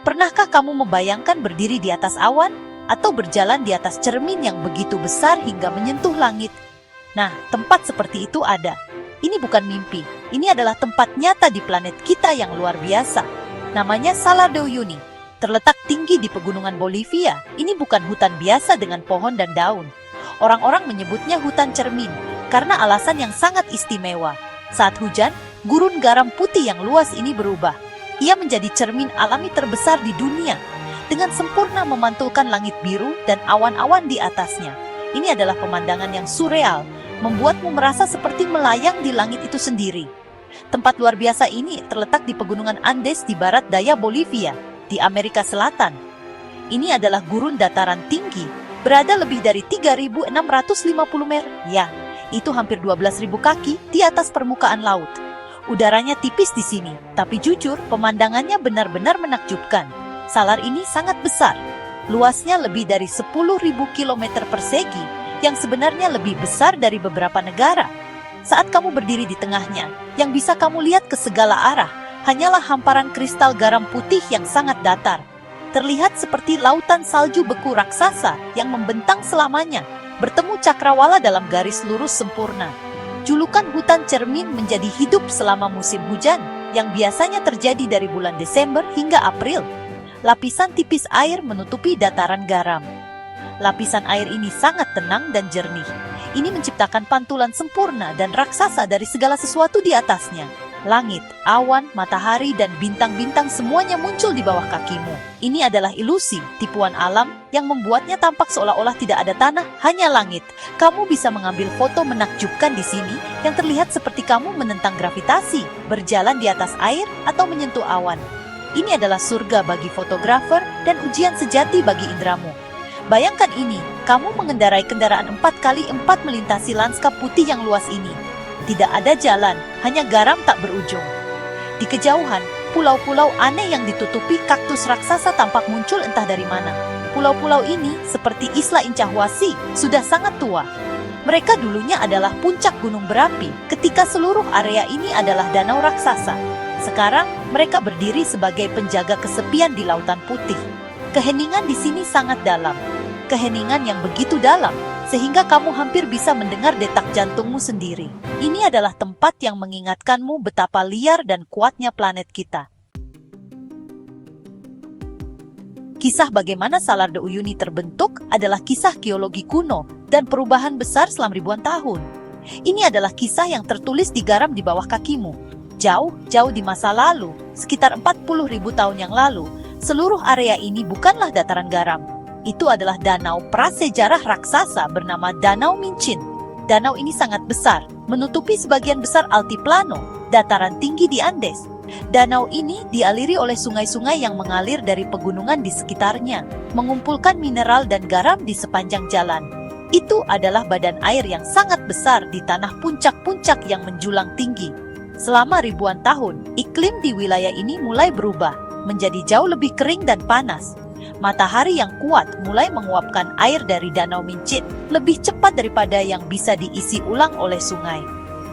Pernahkah kamu membayangkan berdiri di atas awan atau berjalan di atas cermin yang begitu besar hingga menyentuh langit? Nah, tempat seperti itu ada. Ini bukan mimpi. Ini adalah tempat nyata di planet kita yang luar biasa. Namanya Salar de Uyuni. Terletak tinggi di pegunungan Bolivia. Ini bukan hutan biasa dengan pohon dan daun. Orang-orang menyebutnya hutan cermin karena alasan yang sangat istimewa. Saat hujan, gurun garam putih yang luas ini berubah. Ia menjadi cermin alami terbesar di dunia, dengan sempurna memantulkan langit biru dan awan-awan di atasnya. Ini adalah pemandangan yang surreal, membuatmu merasa seperti melayang di langit itu sendiri. Tempat luar biasa ini terletak di pegunungan Andes di barat daya Bolivia, di Amerika Selatan. Ini adalah gurun dataran tinggi, berada lebih dari 3.650 meter. Ya, itu hampir 12.000 kaki di atas permukaan laut. Udaranya tipis di sini, tapi jujur pemandangannya benar-benar menakjubkan. Salar ini sangat besar, luasnya lebih dari 10.000 km persegi, yang sebenarnya lebih besar dari beberapa negara. Saat kamu berdiri di tengahnya, yang bisa kamu lihat ke segala arah, hanyalah hamparan kristal garam putih yang sangat datar. Terlihat seperti lautan salju beku raksasa yang membentang selamanya, bertemu cakrawala dalam garis lurus sempurna. Julukan hutan cermin menjadi hidup selama musim hujan, yang biasanya terjadi dari bulan Desember hingga April. Lapisan tipis air menutupi dataran garam. Lapisan air ini sangat tenang dan jernih. Ini menciptakan pantulan sempurna dan raksasa dari segala sesuatu di atasnya. Langit, awan, matahari, dan bintang-bintang semuanya muncul di bawah kakimu. Ini adalah ilusi, tipuan alam yang membuatnya tampak seolah-olah tidak ada tanah, hanya langit. Kamu bisa mengambil foto menakjubkan di sini yang terlihat seperti kamu menentang gravitasi, berjalan di atas air, atau menyentuh awan. Ini adalah surga bagi fotografer dan ujian sejati bagi indramu. Bayangkan ini, kamu mengendarai kendaraan 4x4 melintasi lanskap putih yang luas ini. Tidak ada jalan, hanya garam tak berujung. Di kejauhan, pulau-pulau aneh yang ditutupi kaktus raksasa tampak muncul entah dari mana. Pulau-pulau ini, seperti Isla Incahuasi, sudah sangat tua. Mereka dulunya adalah puncak gunung berapi, ketika seluruh area ini adalah danau raksasa. Sekarang, mereka berdiri sebagai penjaga kesepian di lautan putih. Keheningan di sini sangat dalam. Keheningan yang begitu dalam, sehingga kamu hampir bisa mendengar detak jantungmu sendiri. Ini adalah tempat yang mengingatkanmu betapa liar dan kuatnya planet kita. Kisah bagaimana Salar de Uyuni terbentuk adalah kisah geologi kuno dan perubahan besar selama ribuan tahun. Ini adalah kisah yang tertulis di garam di bawah kakimu. Jauh-jauh di masa lalu, sekitar 40.000 tahun yang lalu, seluruh area ini bukanlah dataran garam. Itu adalah danau prasejarah raksasa bernama Danau Mincin. Danau ini sangat besar, menutupi sebagian besar altiplano, dataran tinggi di Andes. Danau ini dialiri oleh sungai-sungai yang mengalir dari pegunungan di sekitarnya, mengumpulkan mineral dan garam di sepanjang jalan. Itu adalah badan air yang sangat besar di tanah puncak-puncak yang menjulang tinggi. Selama ribuan tahun, iklim di wilayah ini mulai berubah, menjadi jauh lebih kering dan panas. Matahari yang kuat mulai menguapkan air dari Danau Mincin lebih cepat daripada yang bisa diisi ulang oleh sungai.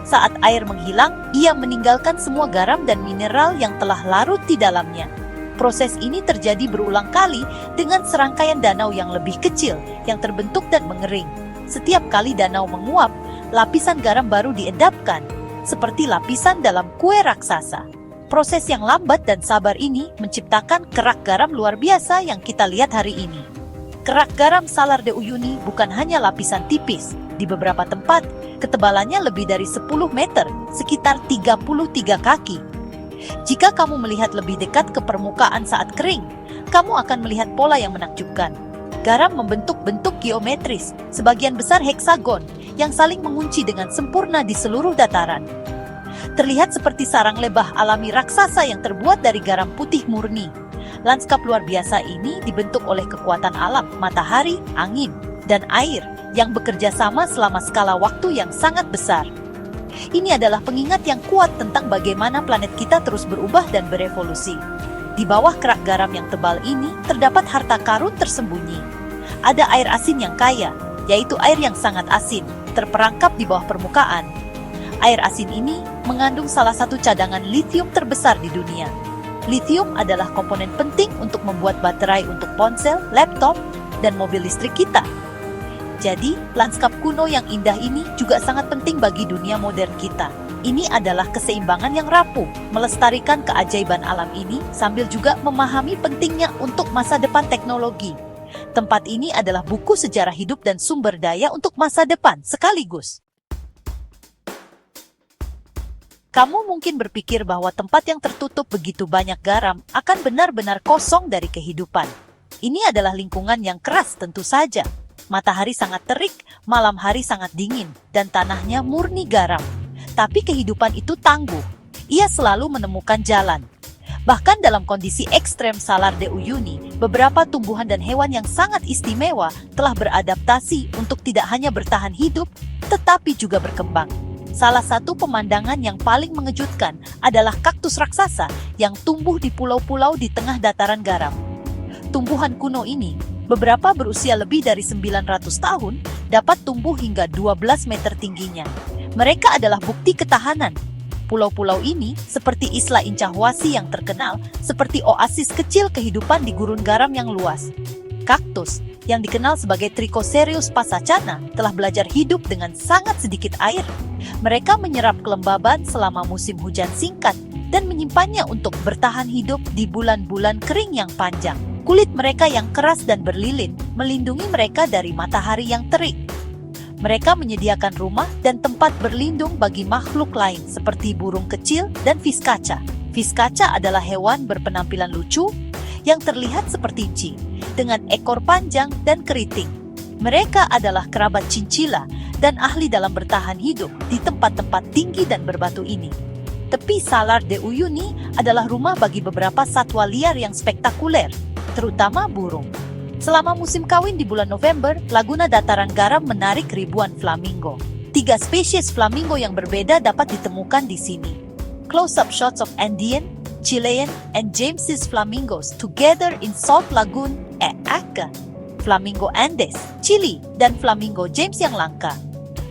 Saat air menghilang, ia meninggalkan semua garam dan mineral yang telah larut di dalamnya. Proses ini terjadi berulang kali dengan serangkaian danau yang lebih kecil yang terbentuk dan mengering. Setiap kali danau menguap, lapisan garam baru diendapkan, seperti lapisan dalam kue raksasa. Proses yang lambat dan sabar ini menciptakan kerak garam luar biasa yang kita lihat hari ini. Kerak garam Salar de Uyuni bukan hanya lapisan tipis. Di beberapa tempat, ketebalannya lebih dari 10 meter, sekitar 33 kaki. Jika kamu melihat lebih dekat ke permukaan saat kering, kamu akan melihat pola yang menakjubkan. Garam membentuk bentuk geometris, sebagian besar heksagon, yang saling mengunci dengan sempurna di seluruh dataran. Terlihat seperti sarang lebah alami raksasa yang terbuat dari garam putih murni. Lanskap luar biasa ini dibentuk oleh kekuatan alam, matahari, angin, dan air yang bekerja sama selama skala waktu yang sangat besar. Ini adalah pengingat yang kuat tentang bagaimana planet kita terus berubah dan berevolusi. Di bawah kerak garam yang tebal ini terdapat harta karun tersembunyi. Ada air asin yang kaya, yaitu air yang sangat asin, terperangkap di bawah permukaan. Air asin ini mengandung salah satu cadangan litium terbesar di dunia. Lithium adalah komponen penting untuk membuat baterai untuk ponsel, laptop, dan mobil listrik kita. Jadi, lanskap kuno yang indah ini juga sangat penting bagi dunia modern kita. Ini adalah keseimbangan yang rapuh, melestarikan keajaiban alam ini sambil juga memahami pentingnya untuk masa depan teknologi. Tempat ini adalah buku sejarah hidup dan sumber daya untuk masa depan sekaligus. Kamu mungkin berpikir bahwa tempat yang tertutup begitu banyak garam akan benar-benar kosong dari kehidupan. Ini adalah lingkungan yang keras tentu saja. Matahari sangat terik, malam hari sangat dingin, dan tanahnya murni garam. Tapi kehidupan itu tangguh. Ia selalu menemukan jalan. Bahkan dalam kondisi ekstrem Salar de Uyuni, beberapa tumbuhan dan hewan yang sangat istimewa telah beradaptasi untuk tidak hanya bertahan hidup, tetapi juga berkembang. Salah satu pemandangan yang paling mengejutkan adalah kaktus raksasa yang tumbuh di pulau-pulau di tengah dataran garam. Tumbuhan kuno ini, beberapa berusia lebih dari 900 tahun, dapat tumbuh hingga 12 meter tingginya. Mereka adalah bukti ketahanan. Pulau-pulau ini, seperti Isla Incahwasi yang terkenal, seperti oasis kecil kehidupan di gurun garam yang luas. Kaktus, yang dikenal sebagai Trichocereus pasacana, telah belajar hidup dengan sangat sedikit air. Mereka menyerap kelembaban selama musim hujan singkat dan menyimpannya untuk bertahan hidup di bulan-bulan kering yang panjang. Kulit mereka yang keras dan berlilin melindungi mereka dari matahari yang terik. Mereka menyediakan rumah dan tempat berlindung bagi makhluk lain seperti burung kecil dan fiskaca. Fiskaca adalah hewan berpenampilan lucu yang terlihat seperti Ci, dengan ekor panjang dan keriting. Mereka adalah kerabat cincila dan ahli dalam bertahan hidup di tempat-tempat tinggi dan berbatu ini. Tepi Salar de Uyuni adalah rumah bagi beberapa satwa liar yang spektakuler, terutama burung. Selama musim kawin di bulan November, Laguna Dataran Garam menarik ribuan flamingo. 3 spesies flamingo yang berbeda dapat ditemukan di sini. Close-up shots of Andean, Chilean, and James's flamingos together in Salt Lagoon Aka. Flamingo Andes, Chile, dan Flamingo James yang langka.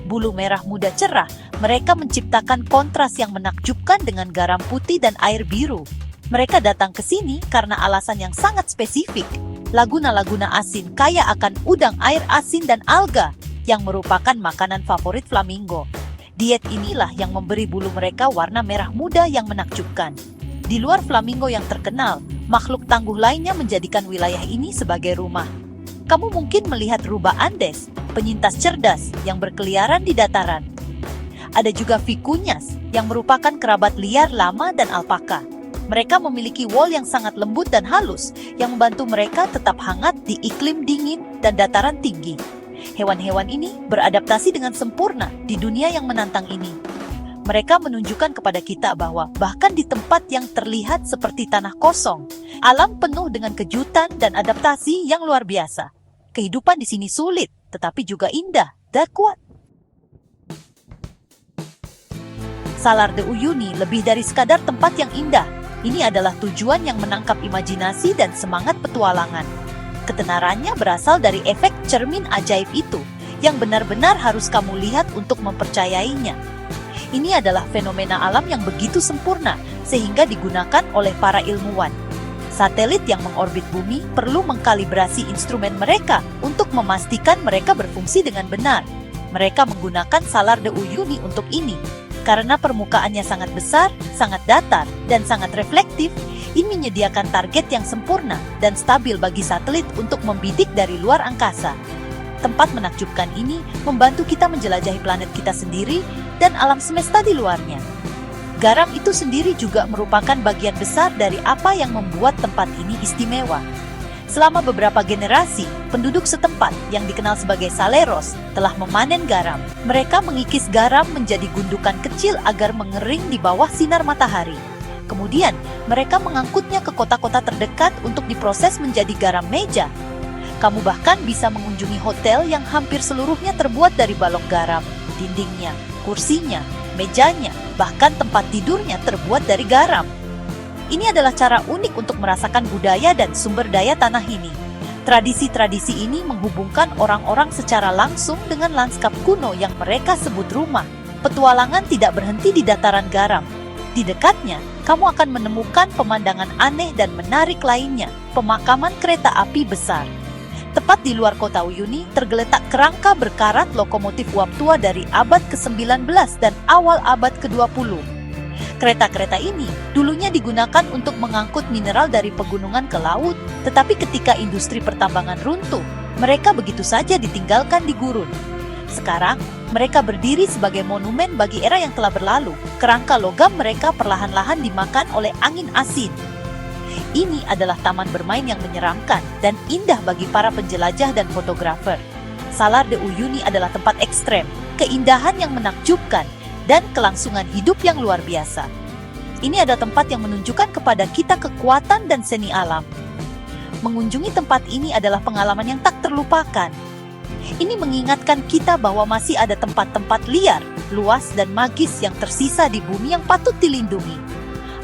Bulu merah muda cerah, mereka menciptakan kontras yang menakjubkan dengan garam putih dan air biru. Mereka datang ke sini karena alasan yang sangat spesifik. Laguna-laguna asin kaya akan udang air asin dan alga, yang merupakan makanan favorit flamingo. Diet inilah yang memberi bulu mereka warna merah muda yang menakjubkan. Di luar flamingo yang terkenal, makhluk tangguh lainnya menjadikan wilayah ini sebagai rumah. Kamu mungkin melihat rubah Andes, penyintas cerdas yang berkeliaran di dataran. Ada juga vicuñas, yang merupakan kerabat liar lama dan alpaka. Mereka memiliki wool yang sangat lembut dan halus, yang membantu mereka tetap hangat di iklim dingin dan dataran tinggi. Hewan-hewan ini beradaptasi dengan sempurna di dunia yang menantang ini. Mereka menunjukkan kepada kita bahwa bahkan di tempat yang terlihat seperti tanah kosong, alam penuh dengan kejutan dan adaptasi yang luar biasa. Kehidupan di sini sulit, tetapi juga indah dan kuat. Salar de Uyuni lebih dari sekadar tempat yang indah. Ini adalah tujuan yang menangkap imajinasi dan semangat petualangan. Ketenarannya berasal dari efek cermin ajaib itu, yang benar-benar harus kamu lihat untuk mempercayainya. Ini adalah fenomena alam yang begitu sempurna, sehingga digunakan oleh para ilmuwan. Satelit yang mengorbit bumi perlu mengkalibrasi instrumen mereka untuk memastikan mereka berfungsi dengan benar. Mereka menggunakan Salar de Uyuni untuk ini. Karena permukaannya sangat besar, sangat datar, dan sangat reflektif, ini menyediakan target yang sempurna dan stabil bagi satelit untuk membidik dari luar angkasa. Tempat menakjubkan ini membantu kita menjelajahi planet kita sendiri dan alam semesta di luarnya. Garam itu sendiri juga merupakan bagian besar dari apa yang membuat tempat ini istimewa. Selama beberapa generasi, penduduk setempat yang dikenal sebagai saleros telah memanen garam. Mereka mengikis garam menjadi gundukan kecil agar mengering di bawah sinar matahari. Kemudian, mereka mengangkutnya ke kota-kota terdekat untuk diproses menjadi garam meja. Kamu bahkan bisa mengunjungi hotel yang hampir seluruhnya terbuat dari balok garam. Dindingnya, kursinya, mejanya, bahkan tempat tidurnya terbuat dari garam. Ini adalah cara unik untuk merasakan budaya dan sumber daya tanah ini. Tradisi-tradisi ini menghubungkan orang-orang secara langsung dengan lanskap kuno yang mereka sebut rumah. Petualangan tidak berhenti di dataran garam. Di dekatnya, kamu akan menemukan pemandangan aneh dan menarik lainnya, pemakaman kereta api besar. Tepat di luar kota Uyuni tergeletak kerangka berkarat lokomotif uap tua dari abad ke-19 dan awal abad ke-20. Kereta-kereta ini dulunya digunakan untuk mengangkut mineral dari pegunungan ke laut, tetapi ketika industri pertambangan runtuh, mereka begitu saja ditinggalkan di gurun. Sekarang, mereka berdiri sebagai monumen bagi era yang telah berlalu. Kerangka logam mereka perlahan-lahan dimakan oleh angin asin. Ini adalah taman bermain yang menyeramkan dan indah bagi para penjelajah dan fotografer. Salar de Uyuni adalah tempat ekstrem, keindahan yang menakjubkan, dan kelangsungan hidup yang luar biasa. Ini adalah tempat yang menunjukkan kepada kita kekuatan dan seni alam. Mengunjungi tempat ini adalah pengalaman yang tak terlupakan. Ini mengingatkan kita bahwa masih ada tempat-tempat liar, luas, dan magis yang tersisa di bumi yang patut dilindungi.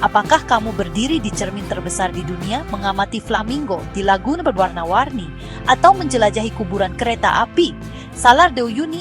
Apakah kamu berdiri di cermin terbesar di dunia, mengamati flamingo di lagun berwarna-warni, atau menjelajahi kuburan kereta api? Salar de Uyuni